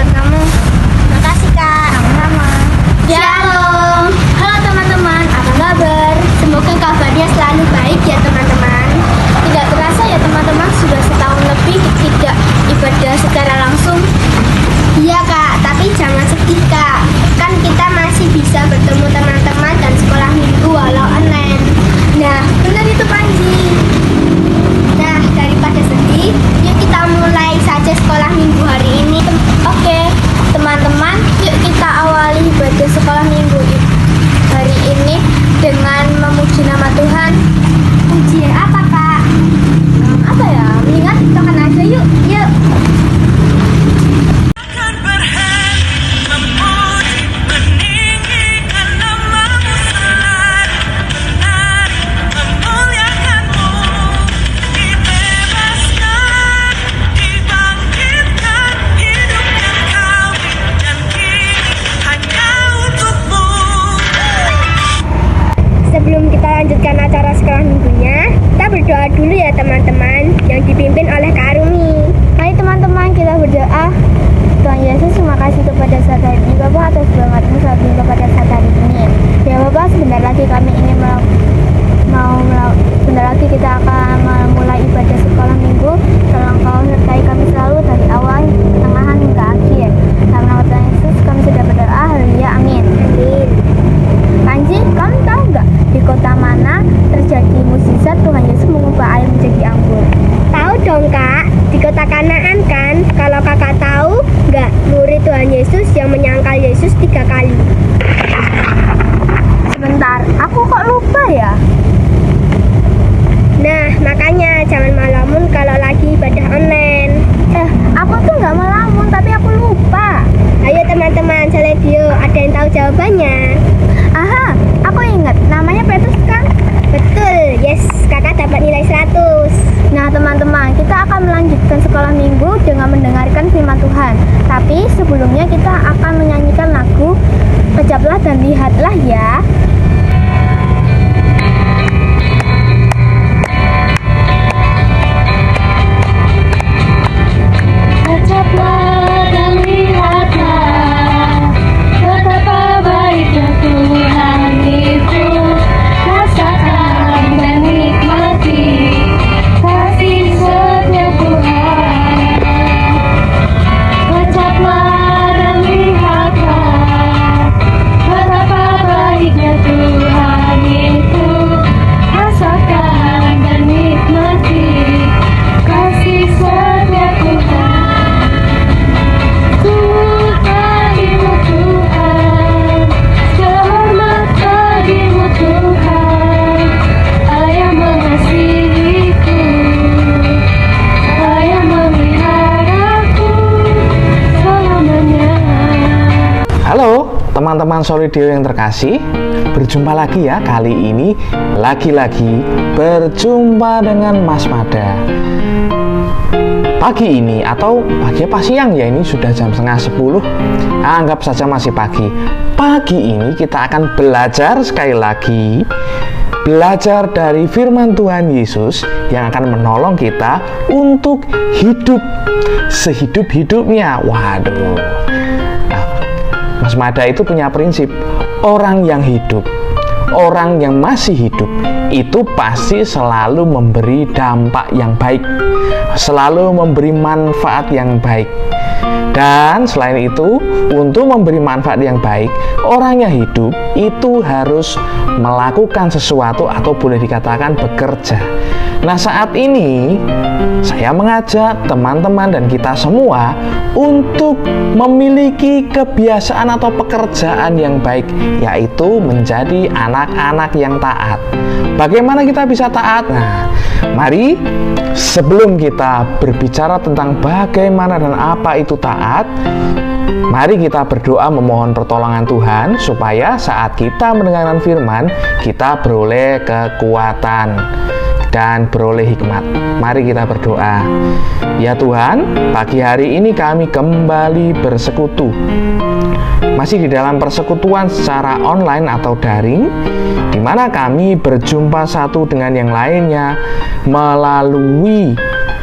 buat kamu. Makasih Kak. Sama-sama. Shalom. Halo teman-teman, apa kabar? Semoga kabarnya selalu baik ya teman-teman. Tidak terasa ya teman-teman, sudah setahun lebih tidak ibadah secara langsung. Iya Kak, tapi jangan sedih Kak. Kan kita masih bisa bertemu teman-teman dan sekolah minggu walau online. Nah, benar itu Panji. Nah, daripada sedih, yuk kita mulai saja sekolah minggu hari ini. Oke, teman-teman, yuk kita awali ibadah sekolah minggu hari ini dengan memuji nama Tuhan. Pujian apa Kak? Apa ya? Mendingan kita kan aja yuk. Yuk. Sebelum kita lanjutkan acara sekolah minggunya, kita berdoa dulu ya teman-teman, yang dipimpin oleh Kak Arumi. Mari teman-teman kita berdoa. Tuhan Yesus, terima kasih kepada saat hari ini Bapak atas berkat-Mu saat ini kepada saat hari ini. Ya Bapak, sebentar lagi kami ingin sebentar lagi kita akan memulai ibadah sekolah minggu. Tolong Kau sertai kami selalu dari awal, pertengahan hingga akhir. Dalam nama Tuhan Yesus kami sudah berdoa. Haleluya, amin. Amin. Panji, kamu tahu nggak di kota mana terjadi mukjizat Tuhan Yesus mengubah air menjadi anggur? Tahu dong Kak, di kota Kanaan kan. Kalau kakak tahu nggak, murid Tuhan Yesus yang menyangkal Yesus 3 kali. Sebentar, aku kok lupa ya? Nah, makanya jangan melamun kalau lagi ibadah online. Aku tuh nggak melamun, tapi aku lupa. Ayo teman-teman, Seledio, ada yang tahu jawabannya? Aha, aku ingat, namanya Petrus kan? Betul, yes, kakak dapat nilai 100. Nah teman-teman, kita akan melanjutkan sekolah minggu dengan mendengarkan firman Tuhan. Tapi sebelumnya kita akan menyanyikan lagu Kejaplah dan Lihatlah ya. Kejaplah dan lihatlah betapa baiknya Tuhan itu. Rasakan dan nikmati kasih setia Tuhan. Kejaplah dan lihatlah betapa baiknya Tuhan itu. Rasakan dan nikmati kasih setia Tuhan. Halo teman-teman Solidio yang terkasih, berjumpa lagi ya. Kali ini lagi-lagi berjumpa dengan Mas Mada. Pagi ini atau pagi apa siang ya, ini sudah jam setengah 10. Anggap saja masih pagi. Pagi ini kita akan belajar sekali lagi, belajar dari firman Tuhan Yesus yang akan menolong kita untuk hidup sehidup-hidupnya. Waduh, Mas Mada itu punya prinsip, orang yang hidup, orang yang masih hidup itu pasti selalu memberi dampak yang baik, selalu memberi manfaat yang baik. Dan selain itu, untuk memberi manfaat yang baik, orang yang hidup itu harus melakukan sesuatu atau boleh dikatakan bekerja. Nah, saat ini saya mengajak teman-teman dan kita semua untuk memiliki kebiasaan atau pekerjaan yang baik, yaitu menjadi anak-anak yang taat. Bagaimana kita bisa taat? Nah, mari sebelum kita berbicara tentang bagaimana dan apa itu taat, mari kita berdoa memohon pertolongan Tuhan supaya saat kita mendengarkan firman, kita beroleh kekuatan dan beroleh hikmat. Mari kita berdoa. Ya Tuhan, pagi hari ini kami kembali bersekutu, masih di dalam persekutuan secara online atau daring, di mana kami berjumpa satu dengan yang lainnya melalui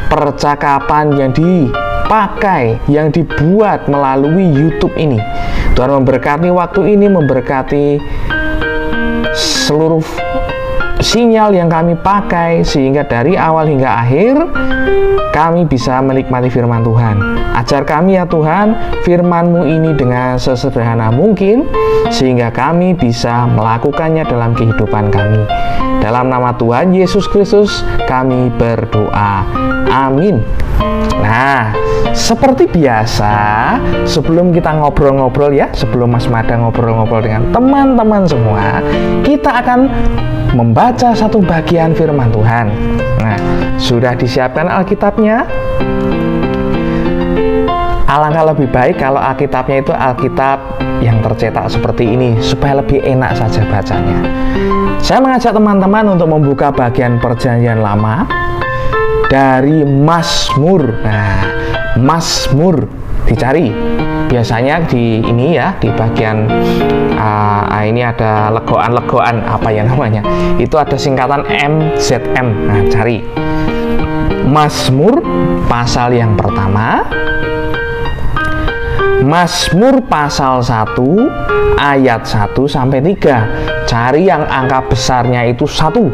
percakapan yang dipakai, yang dibuat melalui YouTube ini. Tuhan memberkati waktu ini, memberkati seluruh sinyal yang kami pakai, sehingga dari awal hingga akhir kami bisa menikmati firman Tuhan. Ajar kami ya Tuhan, firman-Mu ini dengan sesederhana mungkin, sehingga kami bisa melakukannya dalam kehidupan kami. Dalam nama Tuhan Yesus Kristus kami berdoa. Amin. Nah, seperti biasa, sebelum kita ngobrol-ngobrol ya, sebelum Mas Mada ngobrol-ngobrol dengan teman-teman semua, kita akan membaca satu bagian firman Tuhan. Nah, sudah disiapkan Alkitabnya? Alangkah lebih baik kalau Alkitabnya itu Alkitab yang tercetak seperti ini, supaya lebih enak saja bacanya. Saya mengajak teman-teman untuk membuka bagian Perjanjian Lama dari Mazmur. Nah, Mazmur dicari. Biasanya di ini ya, di bagian ini ada legoan-legoan, apa ya namanya? Itu ada singkatan MZM. Nah, cari Mazmur pasal yang pertama. Mazmur pasal 1 ayat 1 sampai 3. Cari yang angka besarnya itu 1.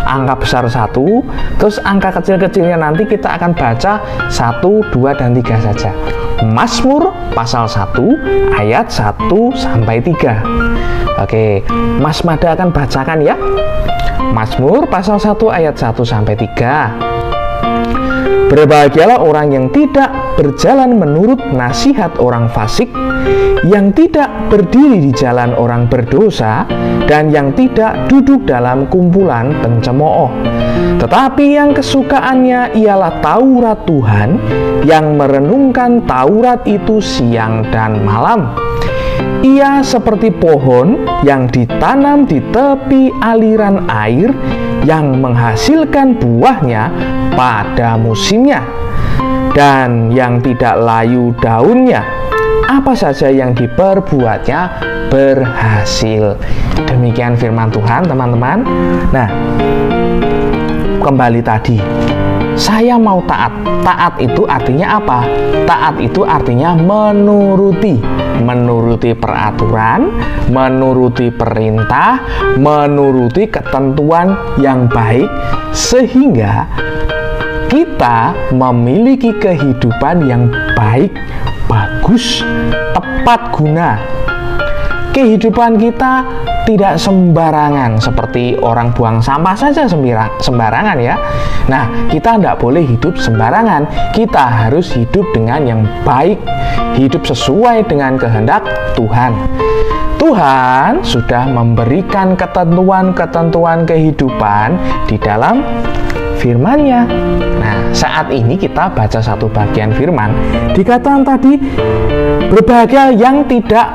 Angka besar 1, terus angka kecil-kecilnya nanti kita akan baca 1, 2, dan 3 saja. Mazmur pasal 1 ayat 1 sampai 3. Oke, Mas Mada akan bacakan ya. Mazmur pasal 1 ayat 1 sampai 3. Berbahagialah orang yang tidak berjalan menurut nasihat orang fasik, yang tidak berdiri di jalan orang berdosa, dan yang tidak duduk dalam kumpulan pencemooh. Tetapi yang kesukaannya ialah Taurat Tuhan, yang merenungkan Taurat itu siang dan malam. Ia seperti pohon yang ditanam di tepi aliran air, yang menghasilkan buahnya pada musimnya, dan yang tidak layu daunnya. Apa saja yang diperbuatnya berhasil. Demikian firman Tuhan, teman-teman. Nah, kembali tadi, saya mau taat. Taat itu artinya apa? Taat itu artinya menuruti. Menuruti peraturan, menuruti perintah, menuruti ketentuan yang baik, sehingga kita memiliki kehidupan yang baik, bagus, tepat guna. Kehidupan kita tidak sembarangan, seperti orang buang sampah saja sembarangan ya. Nah, kita tidak boleh hidup sembarangan. Kita harus hidup dengan yang baik, hidup sesuai dengan kehendak Tuhan. Tuhan sudah memberikan ketentuan-ketentuan kehidupan di dalam firman-Nya. Nah, saat ini kita baca satu bagian firman. Dikatakan tadi, berbahagia yang tidak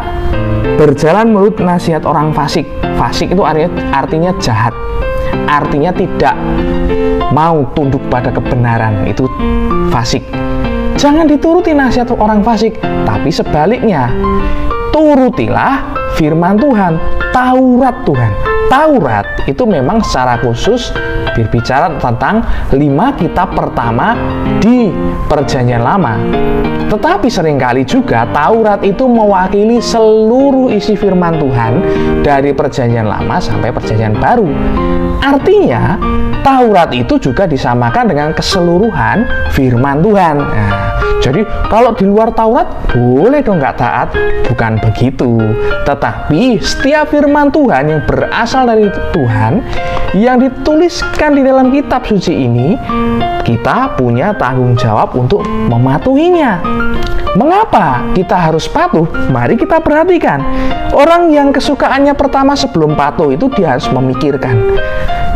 berjalan menurut nasihat orang fasik. Fasik itu artinya jahat. Artinya tidak mau tunduk pada kebenaran. Itu fasik. Jangan dituruti nasihat orang fasik, tapi sebaliknya, turutilah firman Tuhan, Taurat Tuhan. Taurat itu memang secara khusus berbicara tentang 5 kitab pertama di Perjanjian Lama. Tetapi seringkali juga Taurat itu mewakili seluruh isi firman Tuhan dari Perjanjian Lama sampai Perjanjian Baru. Artinya, Taurat itu juga disamakan dengan keseluruhan firman Tuhan. Nah, jadi kalau di luar Taurat boleh dong nggak taat? Bukan begitu. Tetapi setiap firman Tuhan yang berasal dari Tuhan, yang dituliskan di dalam kitab suci ini, kita punya tanggung jawab untuk mematuhinya. Mengapa kita harus patuh? Mari kita perhatikan. Orang yang kesukaannya pertama sebelum patuh itu dia harus memikirkan.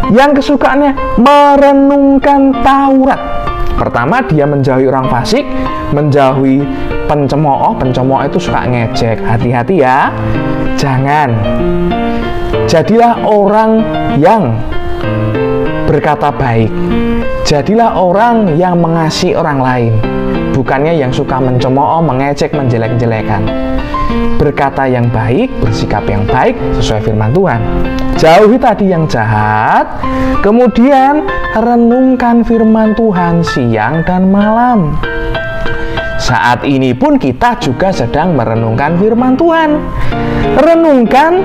Yang kesukaannya merenungkan Taurat. Pertama, dia menjauhi orang fasik, menjauhi pencemooh. Pencemooh itu suka ngejek. Hati-hati ya. Jangan. Jadilah orang yang berkata baik. Jadilah orang yang mengasihi orang lain. Bukannya yang suka mencemooh, mengejek, menjelek-jelekan. Berkata yang baik, bersikap yang baik sesuai firman Tuhan. Jauhi tadi yang jahat, kemudian renungkan firman Tuhan siang dan malam. saat ini pun kita juga sedang merenungkan firman Tuhan. Renungkan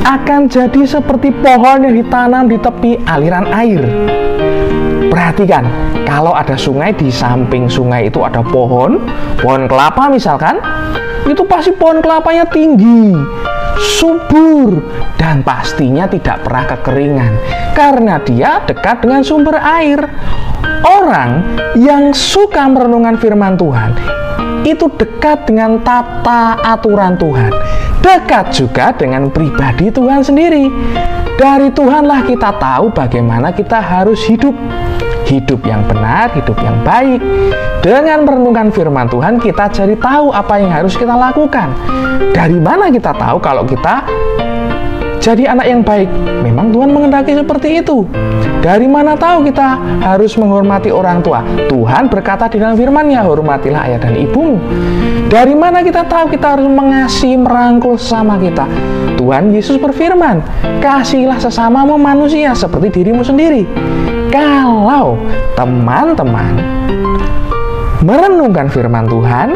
akan jadi seperti pohon yang ditanam di tepi aliran air. Perhatikan, kalau ada sungai, di samping sungai itu ada pohon kelapa misalkan, itu pasti pohon kelapanya tinggi, subur, dan pastinya tidak pernah kekeringan karena dia dekat dengan sumber air. Orang yang suka merenungkan firman Tuhan itu dekat dengan tata aturan Tuhan, dekat juga dengan pribadi Tuhan sendiri. Dari Tuhanlah kita tahu bagaimana kita harus hidup yang benar, hidup yang baik. Dengan merenungkan firman Tuhan, kita jadi tahu apa yang harus kita lakukan. Dari mana kita tahu kalau kita jadi anak yang baik? Memang Tuhan menghendaki seperti itu. Dari mana tahu kita harus menghormati orang tua? Tuhan berkata di dalam firman-Nya, hormatilah ayah dan ibumu. Dari mana kita tahu kita harus mengasihi, merangkul sesama kita? Tuhan Yesus berfirman, kasihilah sesamamu manusia seperti dirimu sendiri. Kalau teman-teman merenungkan firman Tuhan,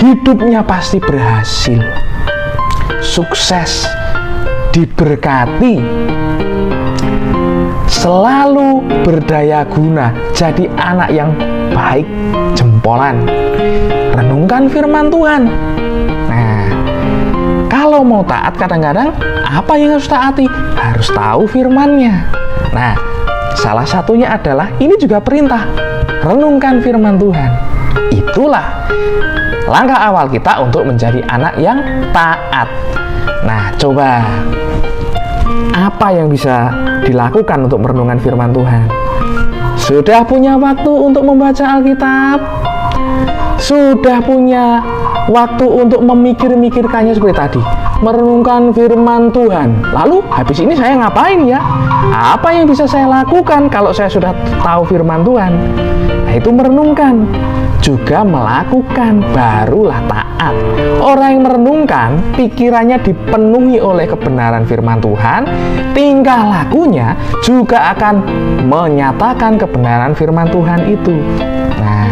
hidupnya pasti berhasil, sukses, diberkati, selalu berdaya guna, jadi anak yang baik jempolan. Renungkan firman Tuhan. Nah, kalau mau taat, kadang-kadang apa yang harus taati? Harus tahu firman-Nya. Nah, salah satunya adalah, ini juga perintah, renungkan firman Tuhan. Itulah langkah awal kita untuk menjadi anak yang taat. Nah, coba apa yang bisa dilakukan untuk merenungkan firman Tuhan? Sudah punya waktu untuk membaca Alkitab? Sudah punya waktu untuk memikir-mikirkannya seperti tadi? Merenungkan firman Tuhan. Lalu habis ini saya ngapain ya? Apa yang bisa saya lakukan kalau saya sudah tahu firman Tuhan? Nah, itu merenungkan. Juga melakukan, barulah taat. Orang yang merenungkan, pikirannya dipenuhi oleh kebenaran firman Tuhan, tingkah lakunya juga akan menyatakan kebenaran firman Tuhan itu. Nah,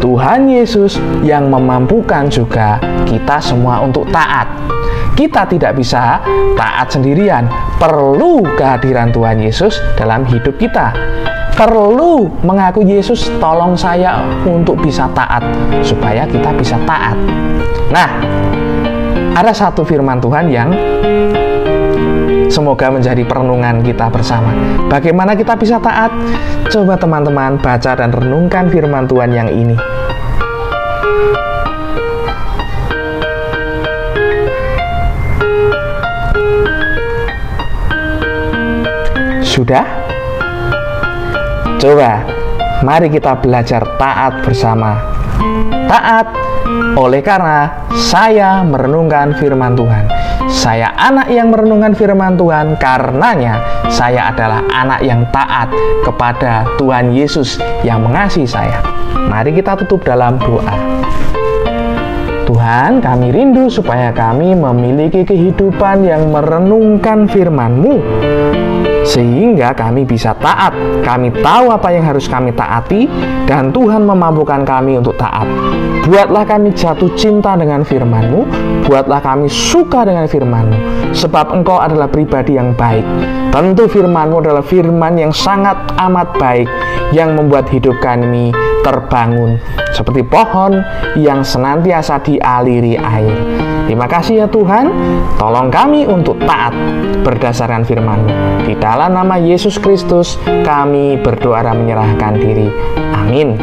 Tuhan Yesus yang memampukan juga kita semua untuk taat. Kita tidak bisa taat sendirian, perlu kehadiran Tuhan Yesus dalam hidup kita. Perlu mengaku, Yesus tolong saya untuk bisa taat, supaya kita bisa taat. Nah, ada satu firman Tuhan yang semoga menjadi perenungan kita bersama. Bagaimana kita bisa taat? Coba teman-teman baca dan renungkan firman Tuhan yang ini. Sudah? Coba, mari kita belajar taat bersama. Taat oleh karena saya merenungkan firman Tuhan. Saya anak yang merenungkan firman Tuhan, karenanya saya adalah anak yang taat kepada Tuhan Yesus yang mengasihi saya. Mari kita tutup dalam doa. Tuhan, kami rindu supaya kami memiliki kehidupan yang merenungkan firman-Mu, sehingga kami bisa taat. Kami tahu apa yang harus kami taati, dan Tuhan memampukan kami untuk taat. Buatlah kami jatuh cinta dengan firman-Mu, buatlah kami suka dengan firman-Mu, sebab Engkau adalah pribadi yang baik. Tentu firman-Mu adalah firman yang sangat amat baik, yang membuat hidup kami terbangun seperti pohon yang senantiasa dialiri air. Terima kasih ya Tuhan, tolong kami untuk taat berdasarkan firman-Mu. Di dalam nama Yesus Kristus kami berdoa dan menyerahkan diri. Amin.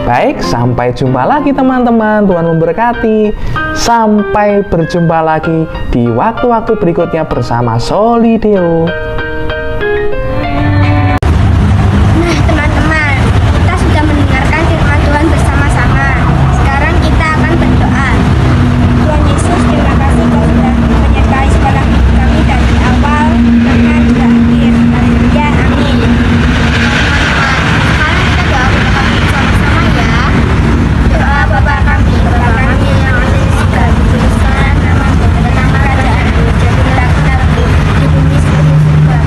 Baik, sampai jumpa lagi teman-teman. Tuhan memberkati. Sampai berjumpa lagi di waktu-waktu berikutnya bersama Solideo. Nah teman-teman, kita sudah mendengarkan firman Tuhan bersama-sama. Sekarang kita akan berdoa. Tuhan Yesus, terima kasih Kau sudah menyertai sekolah kami dari awal bahkan hingga akhir. Haleluya, amin. Teman-teman, sekarang kita doa Bapa kami bersama-sama ya. Doa Bapa kami yang ada di surga, dikuduskanlah namamu, datanglah kerajaanmu, jadilah kehendakmu di bumi seperti di surga.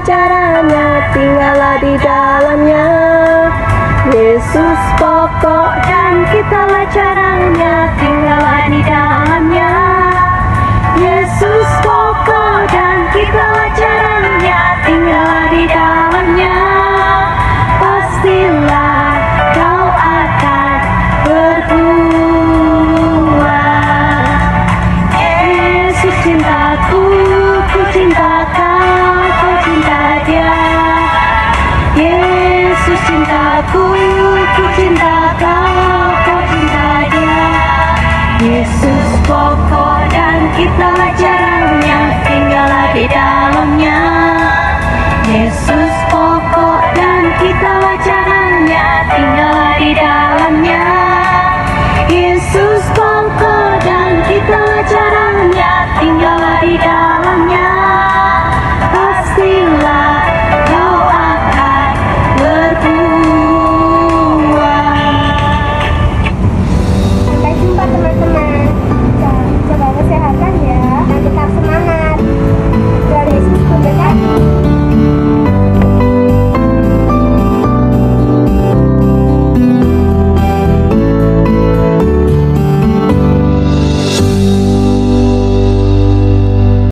caranya, tinggallah di dalam